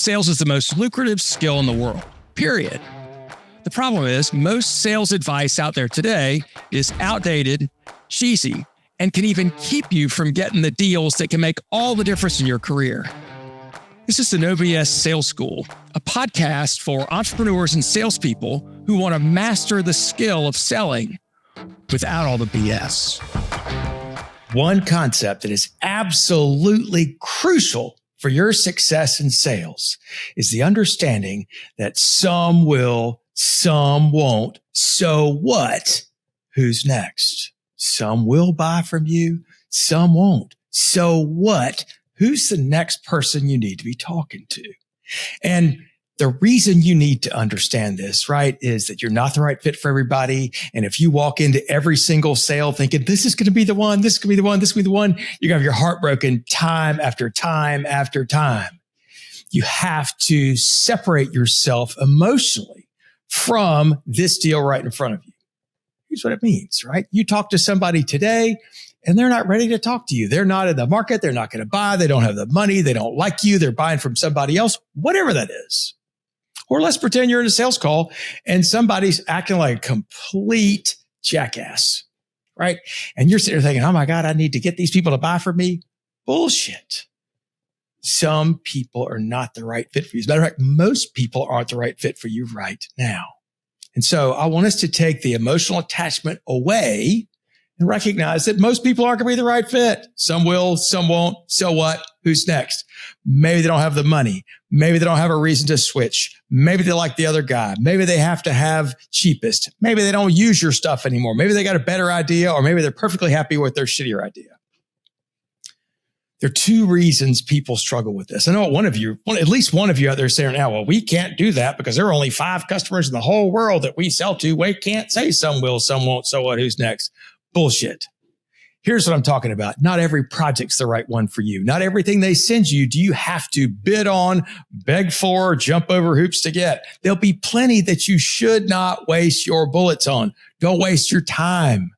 Sales is the most lucrative skill in the world, period. The problem is most sales advice out there today is outdated, cheesy, and can even keep you from getting the deals that can make all the difference in your career. This is the No BS Sales School, a podcast for entrepreneurs and salespeople who want to master the skill of selling without all the BS. One concept that is absolutely crucial for your success in sales is the understanding that some will, some won't. So what? Who's next? Some will buy from you, some won't. So what? Who's the next person you need to be talking to? And the reason you need to understand this, right, is that you're not the right fit for everybody. And if you walk into every single sale thinking, this is going to be the one, this is going to be the one, this is going to be the one, you're going to have your heart broken time after time after time. You have to separate yourself emotionally from this deal right in front of you. Here's what it means, right? You talk to somebody today and they're not ready to talk to you. They're not in the market. They're not going to buy. They don't have the money. They don't like you. They're buying from somebody else, whatever that is. Or let's pretend you're in a sales call and somebody's acting like a complete jackass, right? And you're sitting there thinking, oh my God, I need to get these people to buy from me. Bullshit. Some people are not the right fit for you. As a matter of fact, most people aren't the right fit for you right now. And so I want us to take the emotional attachment away and recognize that most people aren't going to be the right fit. Some will, some won't. So what? Who's next? Maybe they don't have the money. Maybe they don't have a reason to switch. Maybe they like the other guy. Maybe they have to have cheapest. Maybe they don't use your stuff anymore. Maybe they got a better idea, or maybe they're perfectly happy with their shittier idea. There are two reasons people struggle with this. I know at least one of you out there saying now, well, we can't do that because there are only 5 customers in the whole world that we sell to. We can't say some will, some won't. So what? Who's next? Bullshit. Here's what I'm talking about. Not every project's the right one for you. Not everything they send you do you have to bid on, beg for, jump over hoops to get. There'll be plenty that you should not waste your bullets on. Don't waste your time.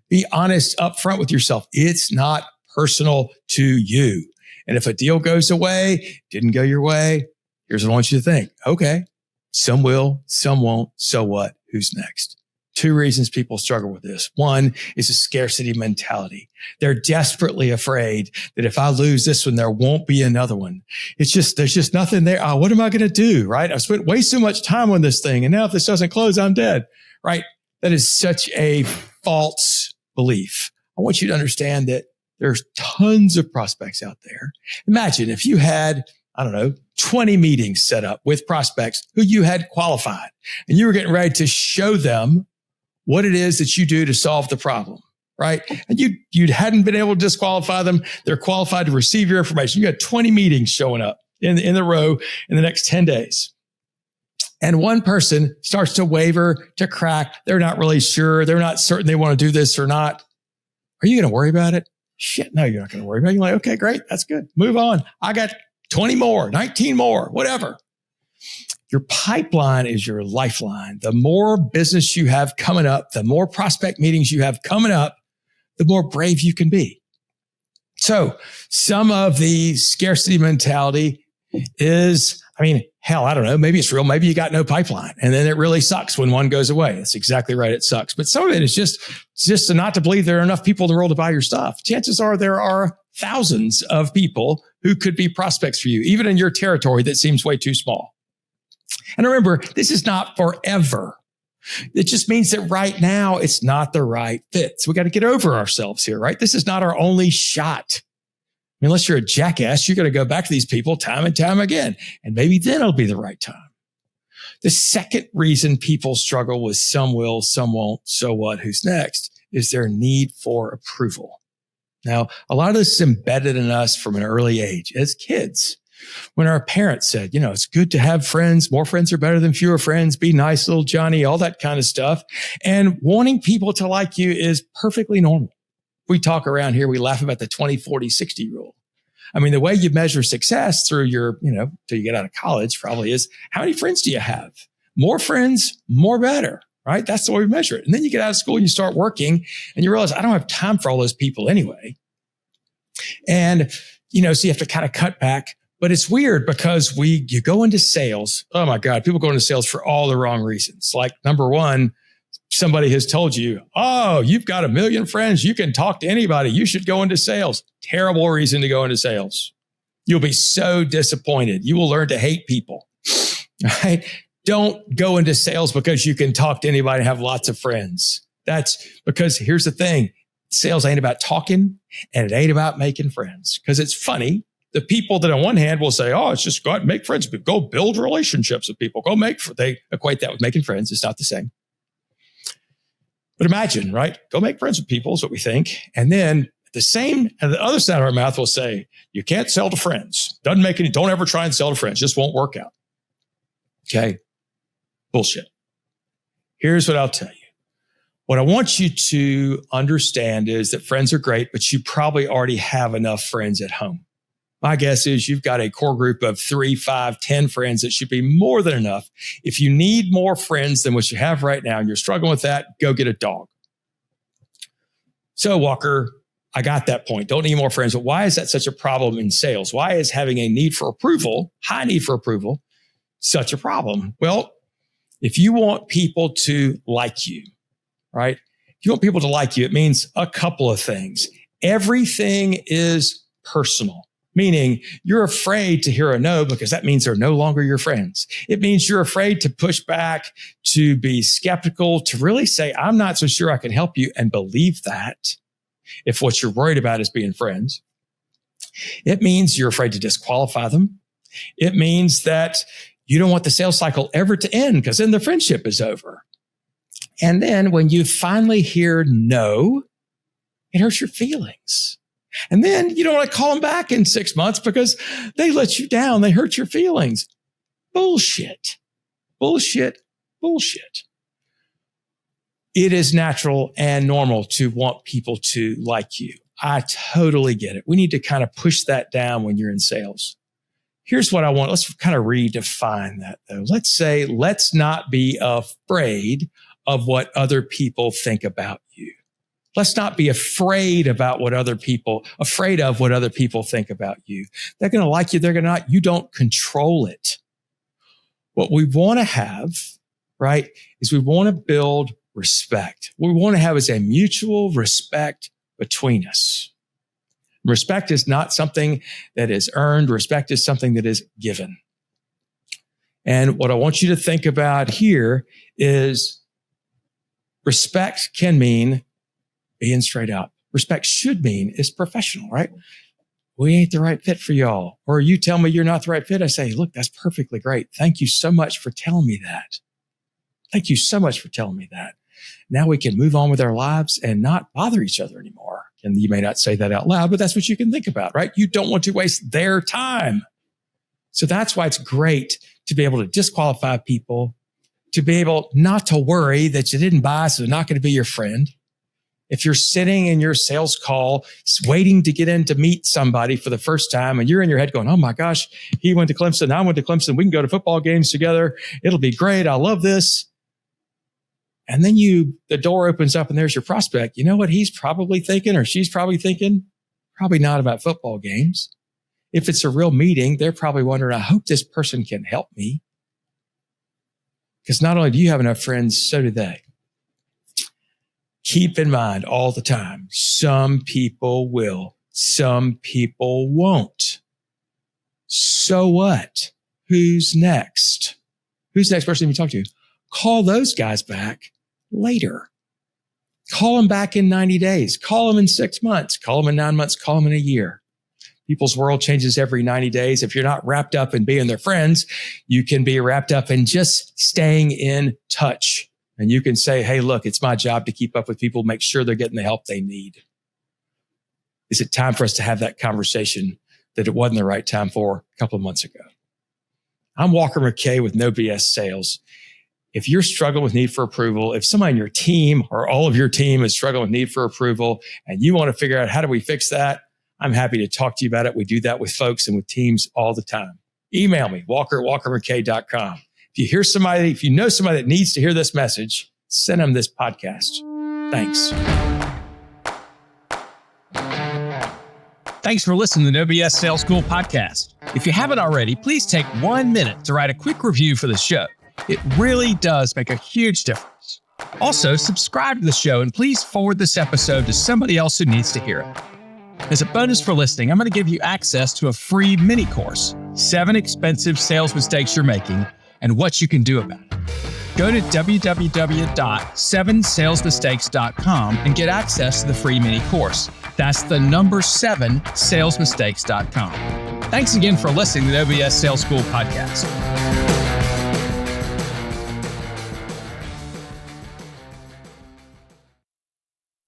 Be honest up front with yourself. It's not personal to you. And if a deal goes away, didn't go your way, here's what I want you to think. Okay, some will, some won't. So what? Who's next? 2 reasons people struggle with this. One is a scarcity mentality. They're desperately afraid that if I lose this one, there won't be another one. There's just nothing there. Oh, what am I going to do? Right? I've spent way too much time on this thing. And now if this doesn't close, I'm dead. Right? That is such a false belief. I want you to understand that there's tons of prospects out there. Imagine if you had, 20 meetings set up with prospects who you had qualified and you were getting ready to show them what it is that you do to solve the problem, right? And you hadn't been able to disqualify them. They're qualified to receive your information. You got 20 meetings showing up in the row in the next 10 days. And one person starts to waver, to crack. They're not really sure. They're not certain they want to do this or not. Are you going to worry about it? Shit, no, you're not going to worry about it. You're like, okay, great. That's good. Move on. I got 20 more, 19 more, whatever. Your pipeline is your lifeline. The more business you have coming up, the more prospect meetings you have coming up, the more brave you can be. So some of the scarcity mentality is, hell, I don't know. Maybe it's real. Maybe you got no pipeline. And then it really sucks when one goes away. That's exactly right. It sucks. But some of it is just to not to believe there are enough people in the world to buy your stuff. Chances are there are thousands of people who could be prospects for you, even in your territory that seems way too small. And remember, this is not forever. It just means that right now it's not the right fit. So we got to get over ourselves here, right? This is not our only shot. Unless you're a jackass, you're going to go back to these people time and time again. And maybe then it'll be the right time. The second reason people struggle with some will, some won't, so what, who's next, is their need for approval. Now, a lot of this is embedded in us from an early age as kids. When our parents said, it's good to have friends. More friends are better than fewer friends. Be nice, little Johnny, all that kind of stuff. And wanting people to like you is perfectly normal. We talk around here, we laugh about the 20, 40, 60 rule. The way you measure success through your, till you get out of college probably is how many friends do you have? More friends, more better, right? That's the way we measure it. And then you get out of school and you start working and you realize I don't have time for all those people anyway. And, so you have to kind of cut back. But it's weird because you go into sales. Oh my God, people go into sales for all the wrong reasons. Like number one, somebody has told you, oh, you've got 1 million friends. You can talk to anybody. You should go into sales. Terrible reason to go into sales. You'll be so disappointed. You will learn to hate people. Right? Don't go into sales because you can talk to anybody and have lots of friends. That's because here's the thing. Sales ain't about talking and it ain't about making friends. Because it's funny. The people that on one hand will say, oh, it's just go out and make friends. Go build relationships with people. They equate that with making friends. It's not the same. But imagine, right? Go make friends with people is what we think. And then the other side of our mouth will say, you can't sell to friends. Don't ever try and sell to friends. Just won't work out. Okay. Bullshit. Here's what I'll tell you. What I want you to understand is that friends are great, but you probably already have enough friends at home. My guess is you've got a core group of 3, 5, 10 friends that should be more than enough. If you need more friends than what you have right now and you're struggling with that, go get a dog. So Walker, I got that point. Don't need more friends. But why is that such a problem in sales? Why is having a need for approval, high need for approval, such a problem? Well, if you want people to like you, right? If you want people to like you, it means a couple of things. Everything is personal. Meaning you're afraid to hear a no because that means they're no longer your friends. It means you're afraid to push back, to be skeptical, to really say, I'm not so sure I can help you and believe that if what you're worried about is being friends. It means you're afraid to disqualify them. It means that you don't want the sales cycle ever to end because then the friendship is over. And then when you finally hear no, it hurts your feelings. And then you don't want to call them back in 6 months because they let you down. They hurt your feelings. Bullshit. Bullshit. Bullshit. It is natural and normal to want people to like you. I totally get it. We need to kind of push that down when you're in sales. Here's what I want. Let's kind of redefine that though. Let's say, let's not be afraid of what other people think about you. Let's not be afraid of what other people think about you. They're going to like you. They're going to not. You don't control it. What we want to have, right, is we want to build respect. What we want to have is a mutual respect between us. Respect is not something that is earned. Respect is something that is given. And what I want you to think about here is respect can mean being straight up. Respect should mean is professional, right? We ain't the right fit for y'all. Or you tell me you're not the right fit. I say, look, that's perfectly great. Thank you so much for telling me that. Thank you so much for telling me that. Now we can move on with our lives and not bother each other anymore. And you may not say that out loud, but that's what you can think about, right? You don't want to waste their time. So that's why it's great to be able to disqualify people, to be able not to worry that you didn't buy, so they're not going to be your friend. If you're sitting in your sales call, waiting to get in to meet somebody for the first time, and you're in your head going, oh my gosh, he went to Clemson, I went to Clemson, we can go to football games together. It'll be great. I love this. And then the door opens up and there's your prospect. You know what he's probably thinking or she's probably thinking? Probably not about football games. If it's a real meeting, they're probably wondering, I hope this person can help me. Because not only do you have enough friends, so do they. Keep in mind all the time, some people will, some people won't. So what? Who's next? Who's the next person you talk to? Call those guys back later. Call them back in 90 days. Call them in 6 months. Call them in 9 months. Call them in a year. People's world changes every 90 days. If you're not wrapped up in being their friends, you can be wrapped up in just staying in touch. And you can say, hey, look, it's my job to keep up with people, make sure they're getting the help they need. Is it time for us to have that conversation that it wasn't the right time for a couple of months ago? I'm Walker McKay with No BS Sales. If you're struggling with need for approval, if somebody in your team or all of your team is struggling with need for approval and you want to figure out how do we fix that, I'm happy to talk to you about it. We do that with folks and with teams all the time. Email me, walker@walkermckay.com. If you know somebody that needs to hear this message, send them this podcast. Thanks. Thanks for listening to the No BS Sales School podcast. If you haven't already, please take 1 minute to write a quick review for the show. It really does make a huge difference. Also, subscribe to the show and please forward this episode to somebody else who needs to hear it. As a bonus for listening, I'm going to give you access to a free mini course, 7 expensive sales mistakes you're making and what you can do about it. Go to www.7salesmistakes.com and get access to the free mini course. That's the number 7salesmistakes.com. Thanks again for listening to the OBS Sales School podcast.